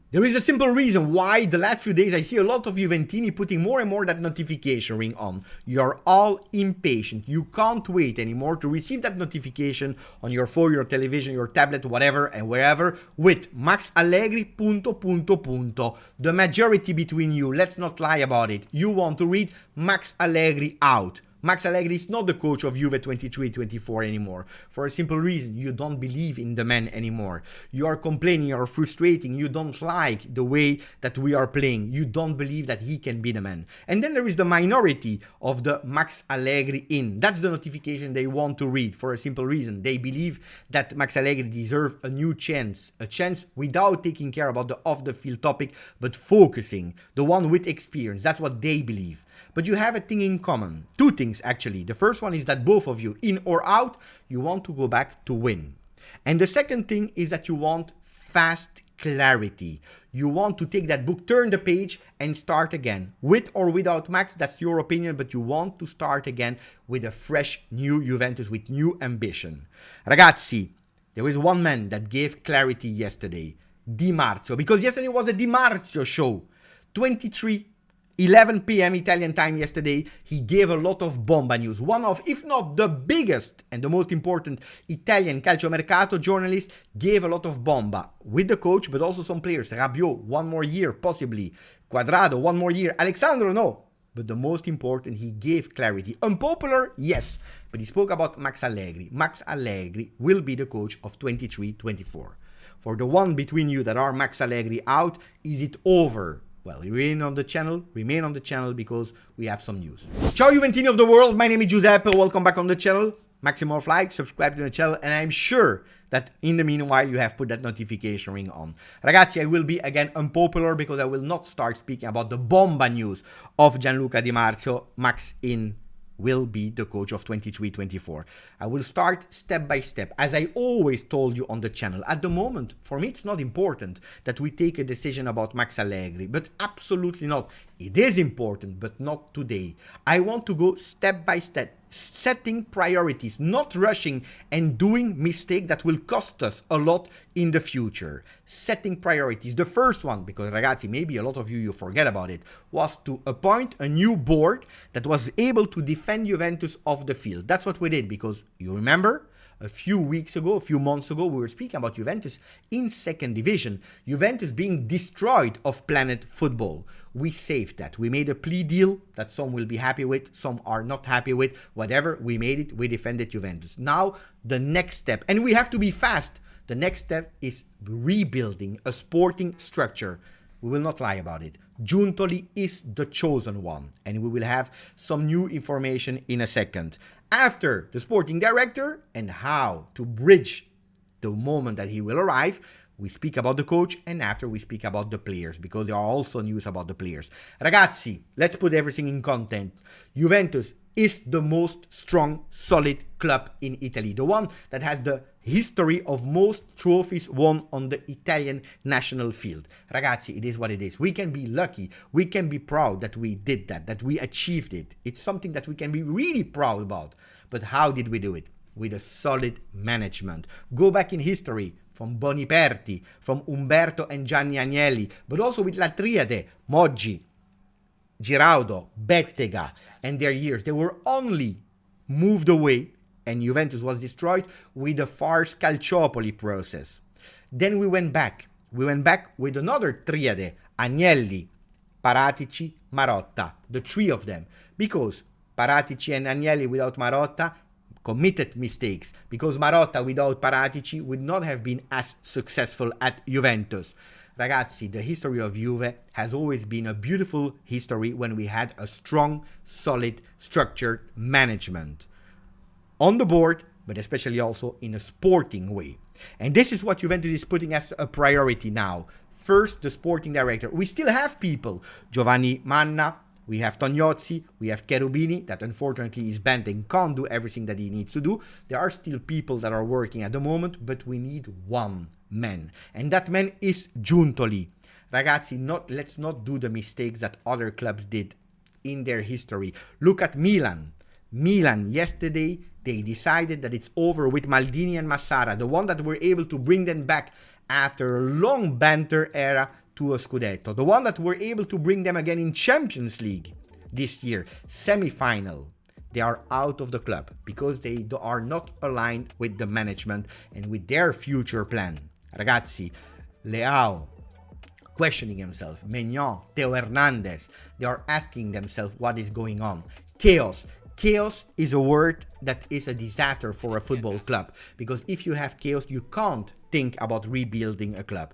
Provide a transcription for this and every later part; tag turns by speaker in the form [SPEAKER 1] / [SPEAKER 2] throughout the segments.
[SPEAKER 1] There is a simple reason why the last few days I see a lot of Juventini putting more and more that notification ring on. You're all impatient. You can't wait anymore to receive that notification on your phone, your television, your tablet, whatever and wherever with Max Allegri, punto, punto, punto. The majority between you, let's not lie about it. You want to read Max Allegri out. Max Allegri is not the coach of Juve 23-24 anymore. For a simple reason, you don't believe in the man anymore. You are complaining, you are frustrating, you don't like the way that we are playing. You don't believe that he can be the man. And then there is the minority of the Max Allegri in. That's the notification they want to read for a simple reason. They believe that Max Allegri deserves a new chance. A chance without taking care about the off-the-field topic, but focusing. The one with experience. That's what they believe. But you have a thing in common. Two things, actually. The first one is that both of you, in or out, you want to go back to win. And the second thing is that you want fast clarity. You want to take that book, turn the page, and start again. With or without Max, that's your opinion, but you want to start again with a fresh, new Juventus, with new ambition. Ragazzi, there is one man that gave clarity yesterday. Di Marzio. Because yesterday was a Di Marzio show. 11 p.m. Italian time yesterday, he gave a lot of bomba news. One of, if not the biggest and the most important Italian calciomercato journalist, gave a lot of bomba with the coach, but also some players. Rabiot, 1 more year, possibly. Cuadrado, 1 more year. Alexandro, no. But the most important, he gave clarity. Unpopular, yes. But he spoke about Max Allegri. Max Allegri will be the coach of 23-24. For the one between you that are Max Allegri out, is it over? Well, remain on the channel because we have some news. Ciao Juventini of the world, my name is Giuseppe, welcome back on the channel. Maximum like, subscribe to the channel, and I'm sure that in the meanwhile you have put that notification ring on. Ragazzi, I will be again unpopular because I will not start speaking about the bomba news of Gianluca Di Marzio. Max in will be the coach of 23-24. I will start step by step, as I always told you on the channel. At the moment, for me, it's not important that we take a decision about Max Allegri, but absolutely not. It is important, but not today. I want to go step by step, setting priorities, not rushing and doing mistakes that will cost us a lot in the future. Setting priorities. The first one, because ragazzi, maybe a lot of you forget about it, was to appoint a new board that was able to defend Juventus off the field. That's what we did, because you remember, a few months ago, we were speaking about Juventus in second division. Juventus being destroyed of planet football. We saved that. We made a plea deal that some will be happy with, some are not happy with. Whatever, we made it, we defended Juventus. Now, the next step, and we have to be fast. The next step is rebuilding a sporting structure. We will not lie about it. Giuntoli is the chosen one, and we will have some new information in a second. After the sporting director and how to bridge the moment that he will arrive, we speak about the coach, and after we speak about the players, because there are also news about the players. Ragazzi, let's put everything in content. Juventus is the most strong, solid club in Italy. The one that has the history of most trophies won on the Italian national field. Ragazzi, it is what it is. We can be lucky. We can be proud that we did that we achieved it. It's something that we can be really proud about. But how did we do it? With a solid management. Go back in history from Boniperti, from Umberto and Gianni Agnelli, but also with La Triade, Moggi, Giraudo, Bettega, and their years. They were only moved away, and Juventus was destroyed with the farce Calciopoli process. Then we went back. We went back with another triade, Agnelli, Paratici, Marotta, the three of them. Because Paratici and Agnelli without Marotta committed mistakes, because Marotta without Paratici would not have been as successful at Juventus. Ragazzi, the history of Juve has always been a beautiful history when we had a strong, solid, structured management. On the board, but especially also in a sporting way. And this is what Juventus is putting as a priority now. First, the sporting director. We still have people. Giovanni Manna, we have Tognozzi, we have Cherubini, that unfortunately is banned and can't do everything that he needs to do. There are still people that are working at the moment, but we need one man. And that man is Giuntoli. Ragazzi, let's not do the mistakes that other clubs did in their history. Look at Milan. Milan, yesterday, they decided that it's over with Maldini and Massara, the one that were able to bring them back after a long banter era to a Scudetto, the one that were able to bring them again in Champions League this year, semi-final. They are out of the club because they are not aligned with the management and with their future plan. Ragazzi, Leao questioning himself, Maignan, Theo Hernandez, they are asking themselves what is going on. Chaos. Chaos is a word that is a disaster for a football club, because if you have chaos, you can't think about rebuilding a club.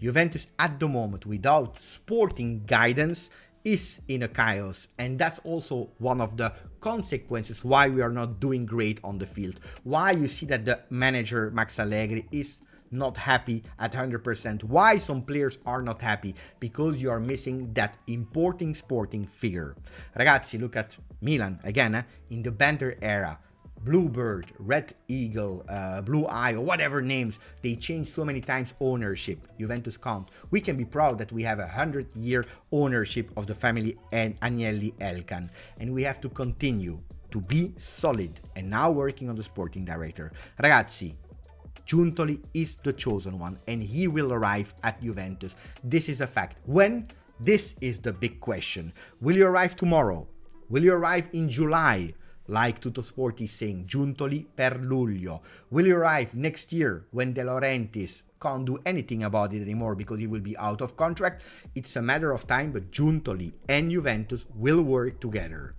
[SPEAKER 1] Juventus at the moment, without sporting guidance, is in a chaos, and that's also one of the consequences why we are not doing great on the field. Why you see that the manager Max Allegri is not happy at 100%. Why some players are not happy? Because you are missing that important sporting figure. Ragazzi, look at Milan again, in the banter era. Bluebird, Red Eagle, Blue Eye, or whatever names, they changed so many times ownership. Juventus can't. We can be proud that we have a 100-year ownership of the family and Agnelli Elkan, and we have to continue to be solid. And now working on the sporting director. Ragazzi, Giuntoli is the chosen one, and he will arrive at Juventus. This is a fact. When? This is the big question. Will he arrive tomorrow? Will he arrive in July? Like Tuttosport is saying, Giuntoli per luglio. Will he arrive next year when De Laurentiis can't do anything about it anymore because he will be out of contract? It's a matter of time, but Giuntoli and Juventus will work together.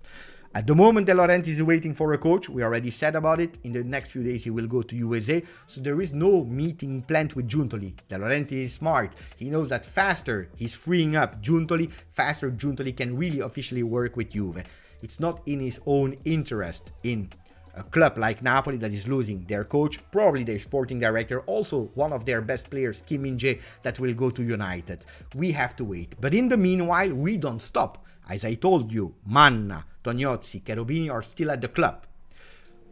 [SPEAKER 1] At the moment, De Laurentiis is waiting for a coach. We already said about it. In the next few days, he will go to USA. So there is no meeting planned with Giuntoli. De Laurentiis is smart. He knows that faster he's freeing up Giuntoli, faster Giuntoli can really officially work with Juve. It's not in his own interest in a club like Napoli that is losing their coach, probably their sporting director, also one of their best players, Kim Min-jae, that will go to United. We have to wait. But in the meanwhile, we don't stop. As I told you, Manna, Tognozzi, Cherubini are still at the club.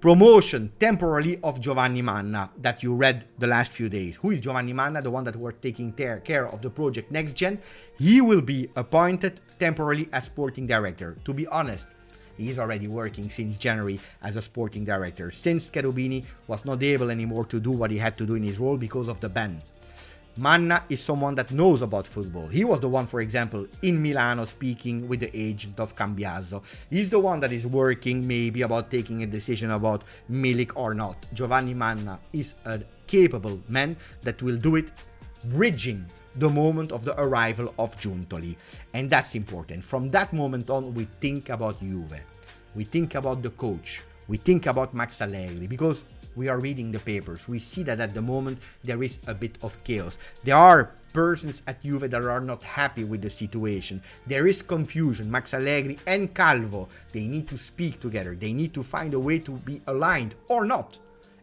[SPEAKER 1] Promotion temporarily of Giovanni Manna that you read the last few days. Who is Giovanni Manna? The one that were taking care of the project Next Gen. He will be appointed temporarily as sporting director. To be honest, he is already working since January as a sporting director, since Cherubini was not able anymore to do what he had to do in his role because of the ban. Manna is someone that knows about football. He was the one, for example, in Milano speaking with the agent of Cambiaso. He's the one that is working maybe about taking a decision about Milik or not. Giovanni Manna is a capable man that will do it, bridging the moment of the arrival of Giuntoli. And that's important. From that moment on, we think about Juve. We think about the coach. We think about Max Allegri, because we are reading the papers. We see that at the moment there is a bit of chaos. There are persons at Juve that are not happy with the situation. There is confusion. Max Allegri and Calvo, they need to speak together. They need to find a way to be aligned or not.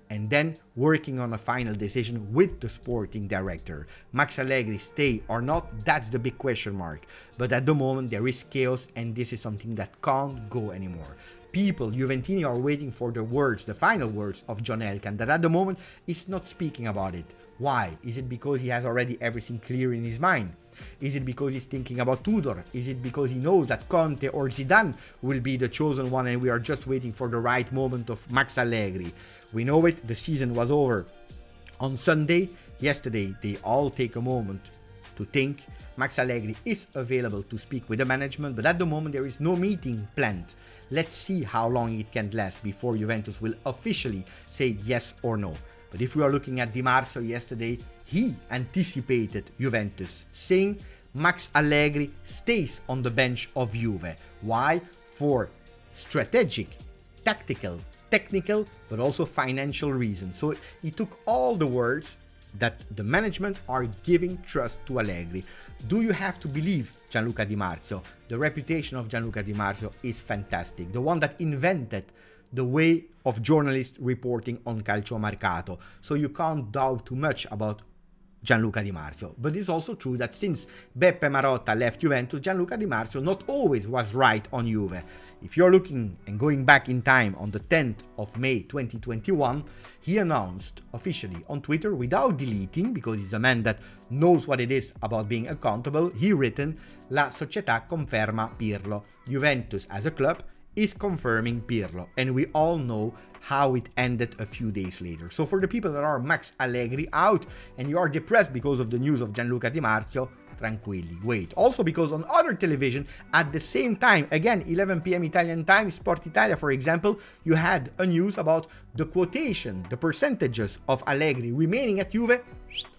[SPEAKER 1] And then working on a final decision with the sporting director. Max Allegri stay or not, that's the big question mark. But at the moment there is chaos, and this is something that can't go anymore. People, Juventini, are waiting for the words, the final words of John Elkann, that at the moment is not speaking about it. Why? Is it because he has already everything clear in his mind? Is it because he's thinking about Tudor? Is it because he knows that Conte or Zidane will be the chosen one and we are just waiting for the right moment of Max Allegri? We know it, the season was over on Sunday. Yesterday, they all take a moment to think. Max Allegri is available to speak with the management, but at the moment there is no meeting planned. Let's see how long it can last before Juventus will officially say yes or no. But if we are looking at Di Marzio yesterday, he anticipated Juventus, saying Max Allegri stays on the bench of Juve. Why? For strategic, tactical, technical, but also financial reasons. So he took all the words that the management are giving trust to Allegri. Do you have to believe Gianluca Di Marzio? The reputation of Gianluca Di Marzio is fantastic. The one that invented the way of journalists reporting on calciomercato. So you can't doubt too much about Gianluca Di Marzio. But it's also true that since Beppe Marotta left Juventus, Gianluca Di Marzio not always was right on Juve. If you're looking and going back in time, on the 10th of May 2021, he announced officially on Twitter, without deleting, because he's a man that knows what it is about being accountable, he written, La società conferma Pirlo. Juventus as a club is confirming Pirlo, and we all know how it ended a few days later. So for the people that are Max Allegri out and you are depressed because of the news of Gianluca Di Marzio, tranquilli, wait. Also because on other television at the same time, again 11 p.m. Italian time, Sport Italia for example, you had a news about the quotation, the percentages of Allegri remaining at Juve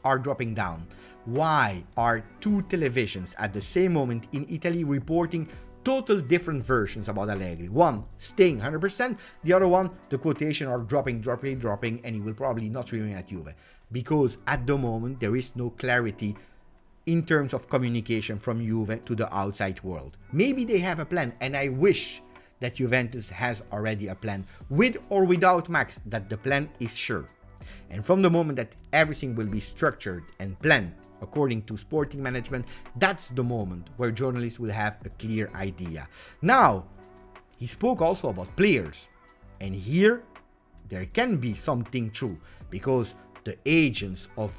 [SPEAKER 1] are dropping down. Why are two televisions at the same moment in Italy reporting total different versions about Allegri? One staying 100%, the other one, the quotation are dropping, and he will probably not remain at Juve. Because at the moment, there is no clarity in terms of communication from Juve to the outside world. Maybe they have a plan, and I wish that Juventus has already a plan, with or without Max, that the plan is sure. And from the moment that everything will be structured and planned according to sporting management, that's the moment where journalists will have a clear idea. Now, he spoke also about players. And here, there can be something true, because the agents of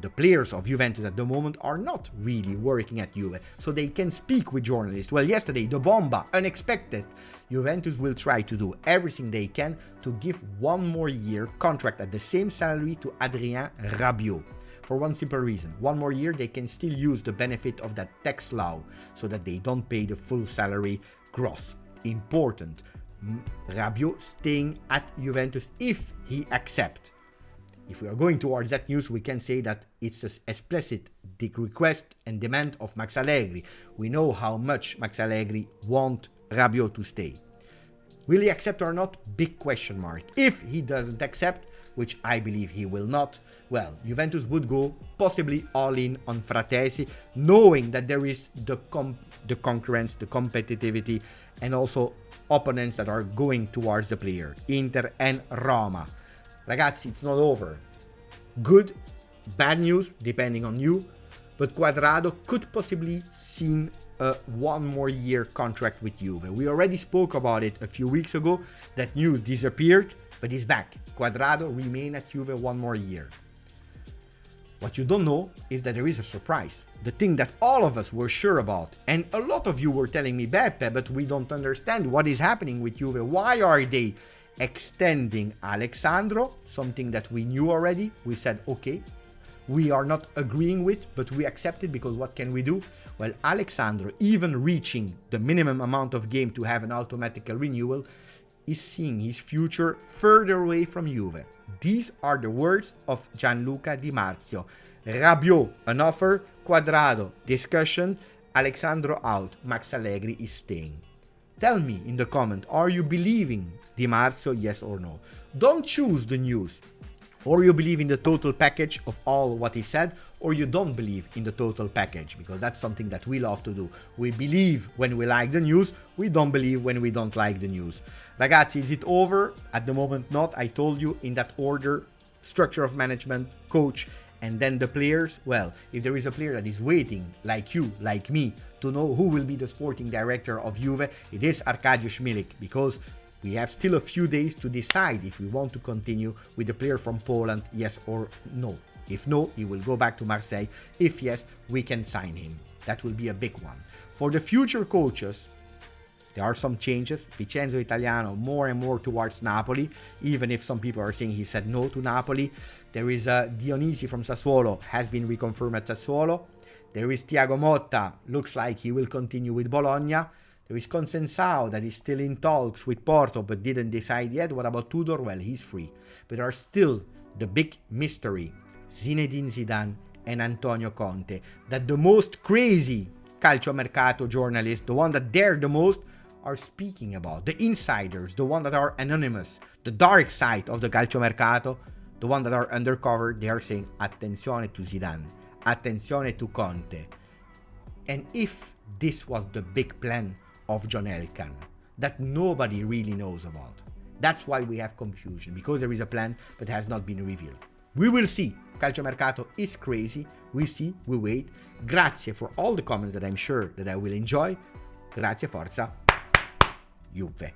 [SPEAKER 1] the players of Juventus at the moment are not really working at Juve, so they can speak with journalists. Well, yesterday, the bomba, unexpected. Juventus will try to do everything they can to give one more year contract at the same salary to Adrien Rabiot. For one simple reason, one more year they can still use the benefit of that tax law so that they don't pay the full salary gross. Important, Rabiot staying at Juventus if he accepts. If we are going towards that news, we can say that it's an explicit request and demand of Max Allegri. We know how much Max Allegri wants Rabiot to stay. Will he accept or not? Big question mark. If he doesn't accept, which I believe he will not, well, Juventus would go possibly all in on Fratesi, knowing that there is the concurrence, the competitivity, and also opponents that are going towards the player, Inter and Roma. Ragazzi, it's not over. Good, bad news, depending on you, but Cuadrado could possibly see a one more year contract with Juve. We already spoke about it a few weeks ago. That news disappeared, but he's back. Cuadrado remain at Juve one more year. What you don't know is that there is a surprise. The thing that all of us were sure about, and a lot of you were telling me, Beppe, but we don't understand what is happening with Juve. Why are they extending Alexandro? Something that we knew already. We said, okay, we are not agreeing with, but we accept it because what can we do? Well, Alexandro, even reaching the minimum amount of game to have an automatic renewal, is seeing his future further away from Juve. These are the words of Gianluca Di Marzio. Rabiot, an offer. Cuadrado, discussion. Alexandro out. Max Allegri is staying. Tell me in the comment, are you believing Di Marzio, yes or no? Don't choose the news. Or you believe in the total package of all what he said, or you don't believe in the total package, because that's something that we love to do. We believe when we like the news, we don't believe when we don't like the news. Ragazzi, is it over? At the moment not. I told you in that order, structure of management, coach, and then the players. Well, if there is a player that is waiting, like you, like me, to know who will be the sporting director of Juve, it is Arkadiusz Milik, because we have still a few days to decide if we want to continue with the player from Poland, yes or no. If no, he will go back to Marseille. If yes, we can sign him. That will be a big one. For the future coaches, there are some changes. Vincenzo Italiano more and more towards Napoli, even if some people are saying he said no to Napoli. There is Dionisi from Sassuolo, has been reconfirmed at Sassuolo. There is Thiago Motta, looks like he will continue with Bologna. There is Consensao that is still in talks with Porto but didn't decide yet. What about Tudor? Well, he's free. But there are still the big mystery, Zinedine Zidane and Antonio Conte, that the most crazy calciomercato journalists, the one that dare the most, are speaking about. The insiders, the one that are anonymous, the dark side of the calciomercato, the one that are undercover, they are saying, attenzione to Zidane, attenzione to Conte. And if this was the big plan of John Elkann that nobody really knows about, that's why we have confusion, because there is a plan but has not been revealed. We will see. Calciomercato is crazy. We see, we wait. Grazie for all the comments that I'm sure that I will enjoy. Grazie, forza, Juve.